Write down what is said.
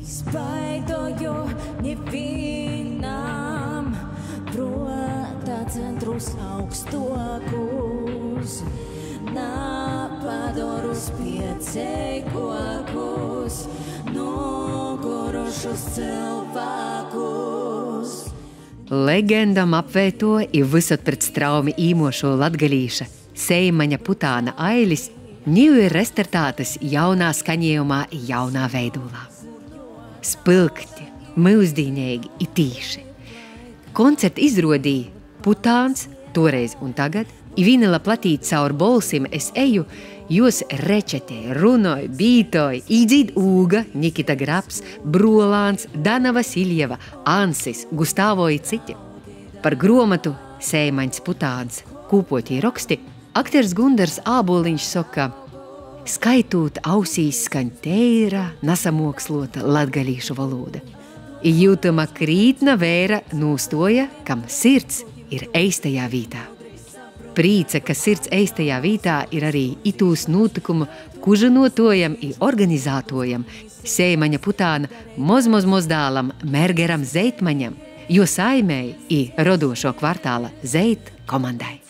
Spaidoju nevienam, prota centrus augstokus, napadorus pieceikokus, nogurušus cilvēkus. Legendam apveito i visot pret straumi īmošo latgalīša Seimaņa Putāna ailis ņiu ir restartātas jaunā skaņējumā, jaunā veidolā. Spilgti, mūsdīnīgi i tīši. Koncertu izrodīja Putāns, toreiz un tagad, i vinila platīt caur bolsim es eju, jos rečetē, runoj, bītoj, īdzīt Ūga, Nikita Grabs, Brolāns, Dana Vasiljeva, Ansis, Gustavo i citi. Par gromatu Seimaņs Putāns kūpotī roksti aktieris Gundars Āboliņš soka: skaitot ausīs skaņ teira, nasamokslota latgalīšu valoda. I jūtama krītna vēra nūstoja, kam sirds ir eistajā vītā. Prīca, ka sirds eistajā vītā ir arī itūs nūtikumu kužinotojam i organizātojam Seimaņa Putāna mozdālam Mergeram Zeitmaņam, jo saimēji i rodošo kvartāla Zeit komandai.